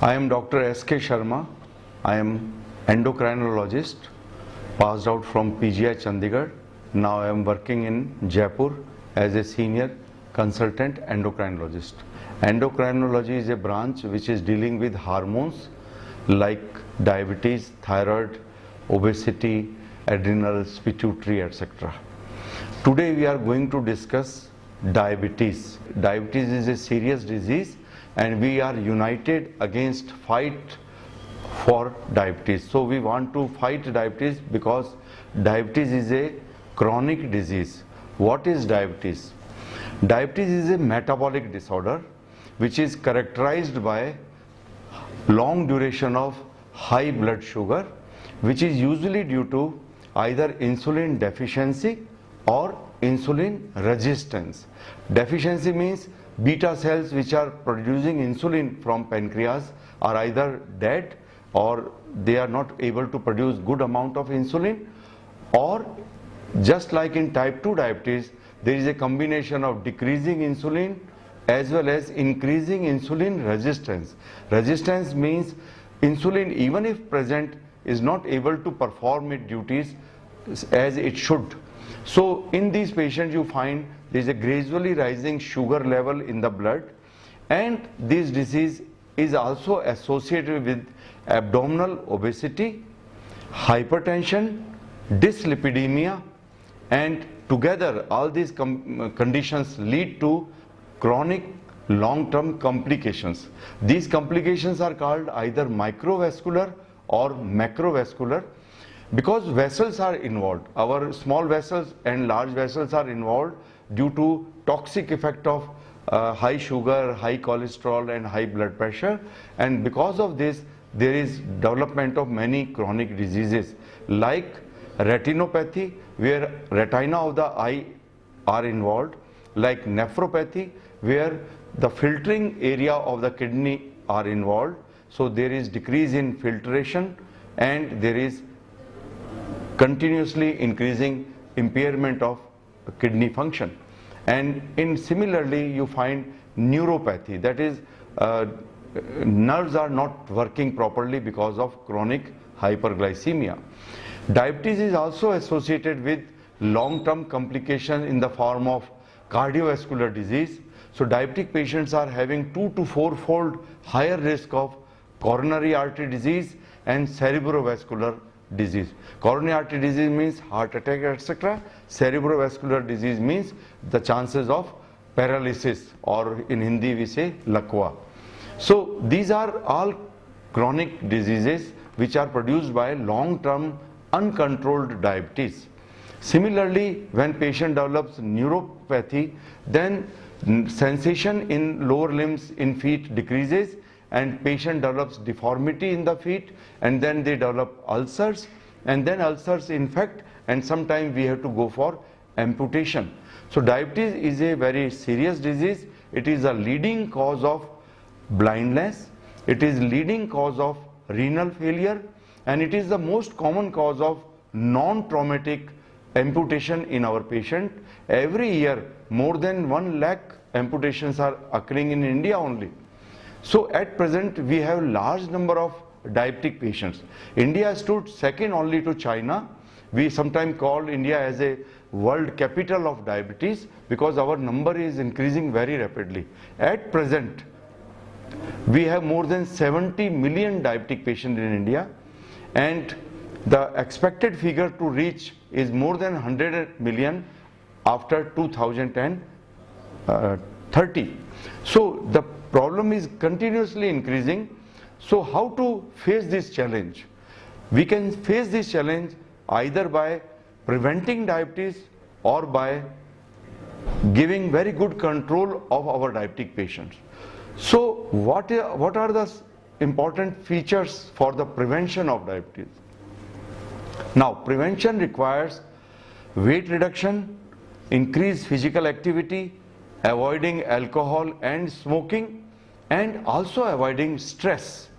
I am Dr. S K Sharma. I am endocrinologist, passed out from PGI Chandigarh. Now I am working in Jaipur as a senior consultant endocrinologist. Endocrinology is a branch which is dealing with hormones like diabetes, thyroid, obesity, adrenals, pituitary, etc. Today we are going to discuss diabetes. Diabetes is a serious disease and we are united against fight for diabetes. So we want to fight diabetes because diabetes is a chronic disease. What is diabetes? Diabetes is a metabolic disorder which is characterized by long duration of high blood sugar, which is usually due to either insulin deficiency or insulin resistance. Deficiency means beta cells which are producing insulin from pancreas are either dead or they are not able to produce good amount of insulin, or just like in type 2 diabetes, there is a combination of decreasing insulin as well as increasing insulin resistance. Resistance means insulin, even if present, is not able to perform its duties as it should. So in these patients you find there is a gradually rising sugar level in the blood, and this disease is also associated with abdominal obesity, hypertension, dyslipidemia, and together all these conditions lead to chronic long-term complications. These complications are called either microvascular or macrovascular, because vessels are involved. Our small vessels and large vessels are involved due to toxic effect of high sugar, high cholesterol and high blood pressure, and because of this there is development of many chronic diseases like retinopathy, where retina of the eye are involved, like nephropathy, where the filtering area of the kidney are involved. So there is decrease in filtration and there is continuously increasing impairment of kidney function. And in similarly you find neuropathy, that is nerves are not working properly because of chronic hyperglycemia. Diabetes is also associated with long-term complications in the form of cardiovascular disease. So diabetic patients are having 2 to 4-fold higher risk of coronary artery disease and cerebrovascular disease. Coronary artery disease means heart attack, etc. Cerebrovascular disease means the chances of paralysis, or in Hindi we say lakwa. So these are all chronic diseases which are produced by long-term uncontrolled diabetes. Similarly, when patient develops neuropathy, then sensation in lower limbs in feet decreases and patient develops deformity in the feet, and then they develop ulcers, and then ulcers infect, and sometimes we have to go for amputation. So diabetes is a very serious disease. It is a leading cause of blindness, it is leading cause of renal failure, and it is the most common cause of non-traumatic amputation in our patient. Every year more than 1 lakh amputations are occurring in India only. So at present we have large number of diabetic patients. India stood second only to China. We sometimes call India as a world capital of diabetes because our number is increasing very rapidly. At present we have more than 70 million diabetic patients in India, and the expected figure to reach is more than 100 million after 2030. So the problem is continuously increasing. So how to face this challenge? We can face this challenge either by preventing diabetes or by giving very good control of our diabetic patients. So what are the important features for the prevention of diabetes? Now, prevention requires weight reduction, increased physical activity, avoiding alcohol and smoking, and also avoiding stress,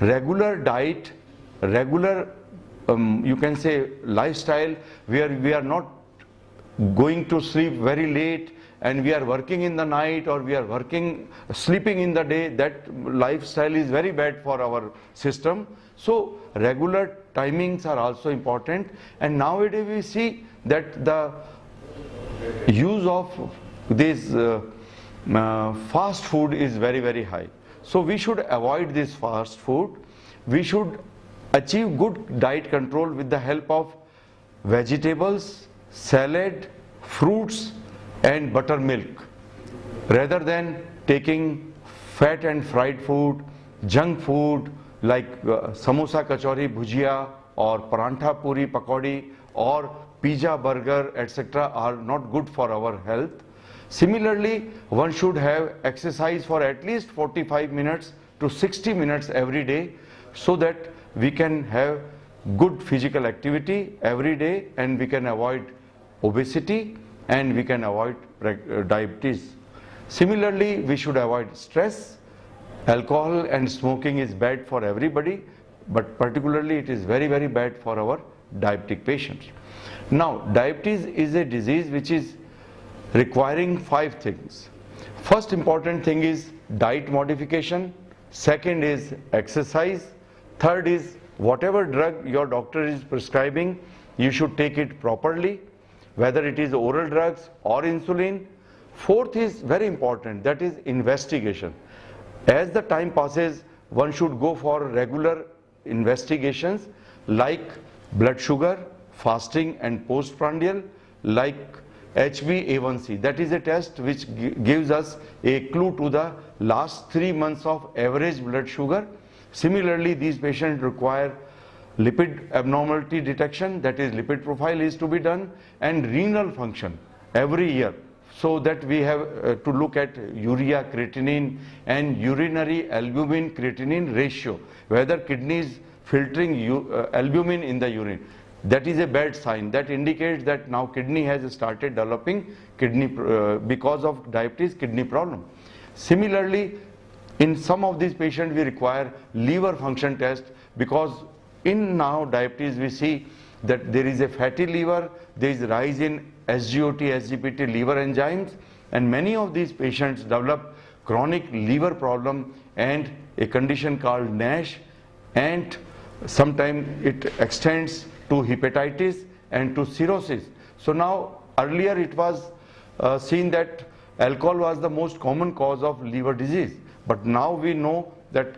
regular diet, regular you can say lifestyle where we are not going to sleep very late and we are working in the night or we are sleeping in the day, that lifestyle is very bad for our system. So regular timings are also important, and nowadays we see that the use of this fast food is very high. So we should avoid this fast food. We should achieve good diet control with the help of vegetables, salad, fruits and buttermilk, rather than taking fat and fried food, junk food like samosa, kachori, bhujia or parantha, puri, pakodi or pizza, burger, etc. are not good for our health. Similarly, one should have exercise for at least 45 minutes to 60 minutes every day, so that we can have good physical activity every day and we can avoid obesity and we can avoid diabetes. Similarly, we should avoid stress. Alcohol and smoking is bad for everybody, but particularly it is very bad for our diabetic patients. Now, diabetes is a disease which is requiring 5 things. First important thing is diet modification. Second is exercise. Third is whatever drug your doctor is prescribing, you should take it properly, whether it is oral drugs or insulin. Fourth is very important, that is investigation. As the time passes, one should go for regular investigations like blood sugar, fasting and postprandial, like HbA1c. That is a test which gives us a clue to the last 3 months of average blood sugar. Similarly, these patients require lipid abnormality detection, that is lipid profile is to be done, and renal function every year, so that we have to look at urea creatinine and urinary albumin creatinine ratio, whether kidney is filtering albumin in the urine. That is a bad sign. That indicates that now kidney has started developing kidney because of diabetes kidney problem. Similarly, in some of these patients we require liver function test, because in now diabetes we see that there is a fatty liver, there is rise in SGOT, SGPT liver enzymes, and many of these patients develop chronic liver problem and a condition called NASH, and sometimes it extends to hepatitis and to cirrhosis. So now earlier it was seen that alcohol was the most common cause of liver disease, but now we know that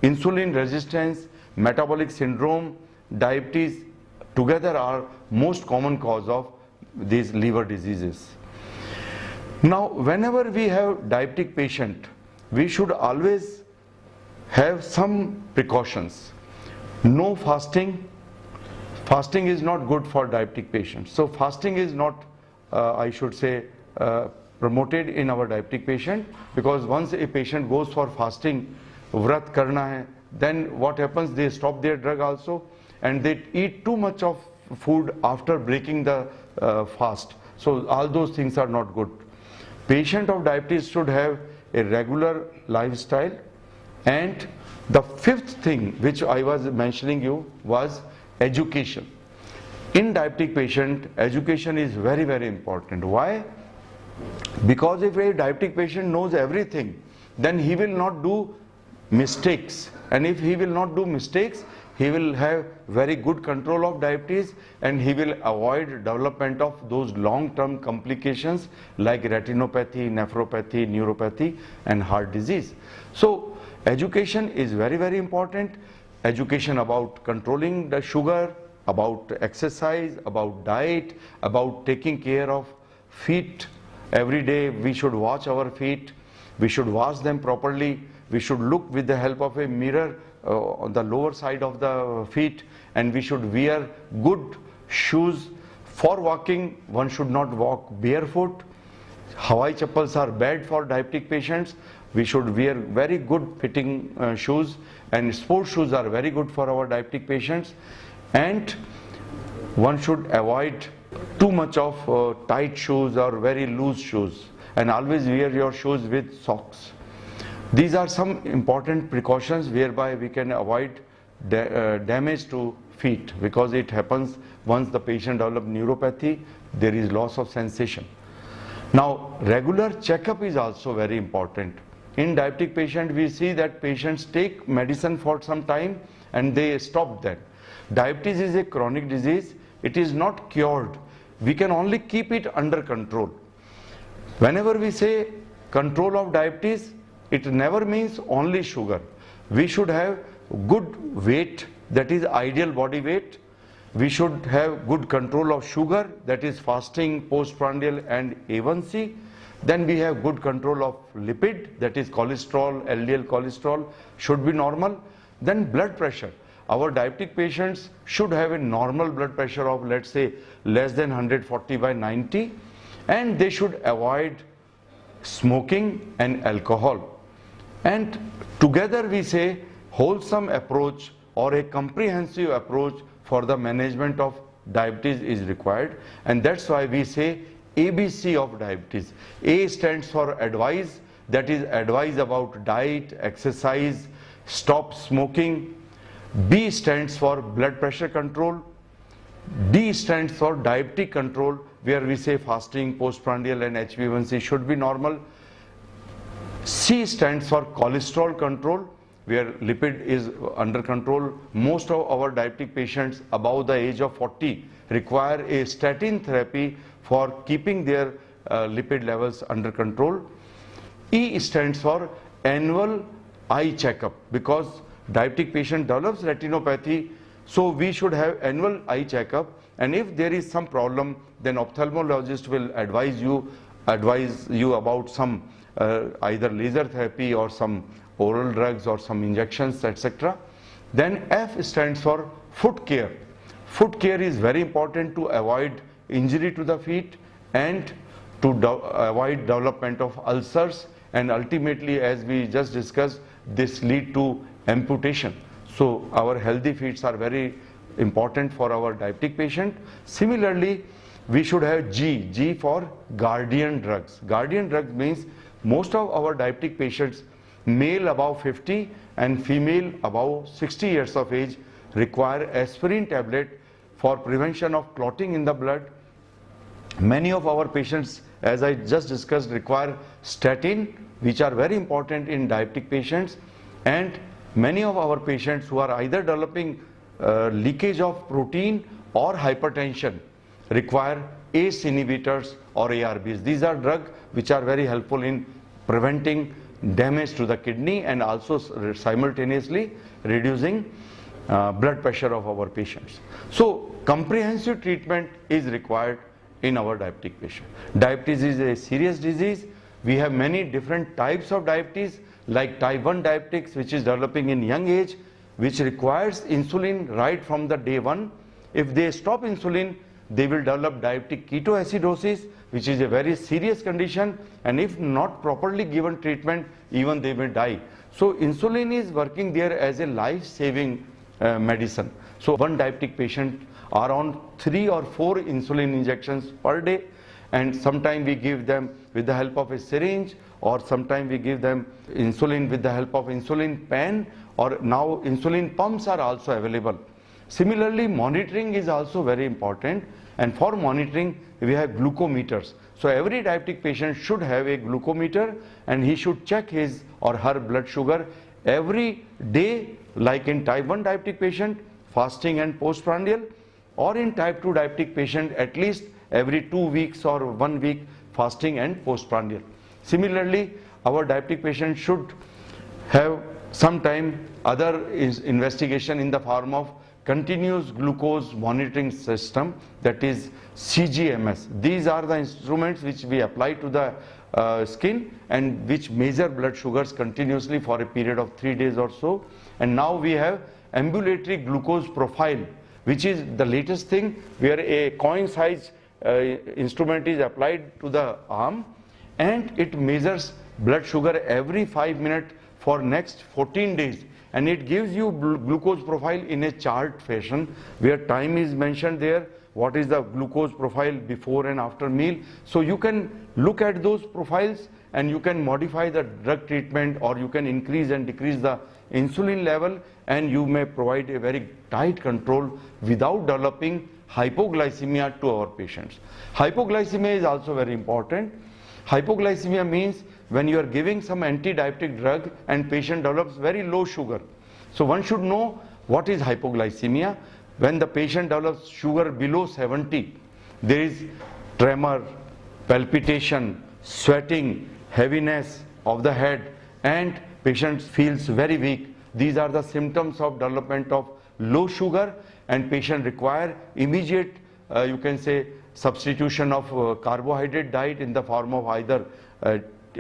insulin resistance, metabolic syndrome, diabetes together are most common cause of these liver diseases. Now whenever we have diabetic patient, we should always have some precautions. No fasting. Fasting is not good for diabetic patients. So fasting is not, I should say, promoted in our diabetic patient, because once a patient goes for fasting, vrat karna hai, then what happens, they stop their drug also and they eat too much of food after breaking the fast. So all those things are not good. Patient of diabetes should have a regular lifestyle. And the fifth thing which I was mentioning you was education. In diabetic patient, education is very important. Why? Because if a diabetic patient knows everything, then he will not do mistakes, and if he will not do mistakes, he will have very good control of diabetes and he will avoid development of those long-term complications like retinopathy, nephropathy, neuropathy and heart disease. So education is very important. Education about controlling the sugar, about exercise, about diet, about taking care of feet. Every day we should watch our feet, we should wash them properly, we should look with the help of a mirror on the lower side of the feet, and we should wear good shoes. For walking, one should not walk barefoot. Hawai chappals are bad for diabetic patients. We should wear very good fitting shoes, and sports shoes are very good for our diabetic patients. And one should avoid too much of tight shoes or very loose shoes, and always wear your shoes with socks. These are some important precautions whereby we can avoid damage to feet, because it happens once the patient develops neuropathy, there is loss of sensation. Now, regular checkup is also very important. In diabetic patient, we see that patients take medicine for some time and they stop that. Diabetes is a chronic disease. It is not cured. We can only keep it under control. Whenever we say control of diabetes, it never means only sugar. We should have good weight, that is ideal body weight. We should have good control of sugar, that is fasting, postprandial and A1C. Then we have good control of lipid, that is cholesterol, LDL cholesterol should be normal. Then blood pressure. Our diabetic patients should have a normal blood pressure of, let's say, less than 140/90, and they should avoid smoking and alcohol. And together we say wholesome approach or a comprehensive approach for the management of diabetes is required, and that's why we say ABC of diabetes. A stands for advice, that is advice about diet, exercise, stop smoking. B stands for blood pressure control. D stands for diabetic control, where we say fasting, postprandial and HbA1c should be normal. C stands for cholesterol control, where lipid is under control. Most of our diabetic patients above the age of 40 require a statin therapy for keeping their lipid levels under control. E stands for annual eye checkup, because diabetic patient develops retinopathy, so we should have annual eye checkup, and if there is some problem, then ophthalmologist will advise you about some either laser therapy or some oral drugs or some injections, etc. Then F stands for foot care. Foot care is very important to avoid injury to the feet and to avoid development of ulcers, and ultimately, as we just discussed, this lead to amputation. So our healthy feet are very important for our diabetic patient. Similarly, we should have G for guardian drugs. Guardian drugs means most of our diabetic patients, male above 50 and female above 60 years of age, require aspirin tablet for prevention of clotting in the blood. Many of our patients, as I just discussed, require statin, which are very important in diabetic patients, and many of our patients who are either developing leakage of protein or hypertension require ACE inhibitors or ARBs. These are drugs which are very helpful in preventing damage to the kidney and also simultaneously reducing blood pressure of our patients. So comprehensive treatment is required in our diabetic patient. Diabetes is a serious disease. We have many different types of diabetes, like type 1 diabetics, which is developing in young age, which requires insulin right from the day one. If they stop insulin, they will develop diabetic ketoacidosis, which is a very serious condition, and if not properly given treatment, even they may die. So insulin is working there as a life-saving medicine. So one diabetic patient are on 3 or 4 insulin injections per day, and sometimes we give them with the help of a syringe, or sometimes we give them insulin with the help of insulin pen, or now insulin pumps are also available. Similarly, monitoring is also very important, and for monitoring we have glucometers. So every diabetic patient should have a glucometer, and he should check his or her blood sugar every day, like in type 1 diabetic patient, fasting and postprandial, or in type 2 diabetic patient at least every 2 weeks or 1 week, fasting and postprandial. Similarly, our diabetic patient should have sometime other investigation in the form of continuous glucose monitoring system, that is CGMS. These are the instruments which we apply to the skin and which measure blood sugars continuously for a period of 3 days or so. And now we have ambulatory glucose profile, which is the latest thing, where a coin size instrument is applied to the arm, and it measures blood sugar every 5 minutes for next 14 days, and it gives you glucose profile in a chart fashion, where time is mentioned there, what is the glucose profile before and after meal. So you can look at those profiles and you can modify the drug treatment, or you can increase and decrease the insulin level, and you may provide a very tight control without developing hypoglycemia to our patients. Hypoglycemia is also very important. Hypoglycemia means when you are giving some anti-diabetic drug and patient develops very low sugar. So one should know what is hypoglycemia. When the patient develops sugar below 70, there is tremor, palpitation, sweating, heaviness of the head, and patient feels very weak. These are the symptoms of development of low sugar, and patient require immediate, you can say, substitution of carbohydrate diet in the form of either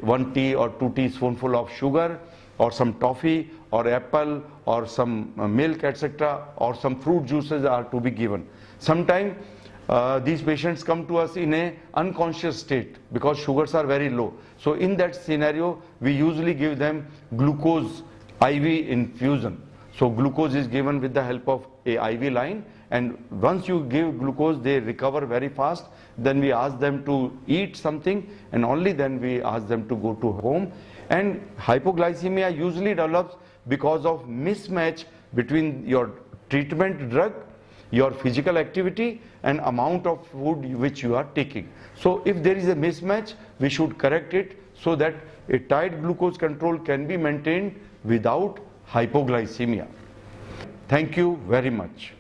1 tea or 2 teaspoonful of sugar, or some toffee or apple or some milk, etc., or some fruit juices are to be given. Sometimes these patients come to us in a unconscious state because sugars are very low. So in that scenario, we usually give them glucose IV infusion. So glucose is given with the help of a IV line, and once you give glucose, they recover very fast. Then we ask them to eat something, and only then we ask them to go to home. And hypoglycemia usually develops because of mismatch between your treatment drug, your physical activity, and amount of food which you are taking. So if there is a mismatch, we should correct it so that a tight glucose control can be maintained without hypoglycemia. Thank you very much.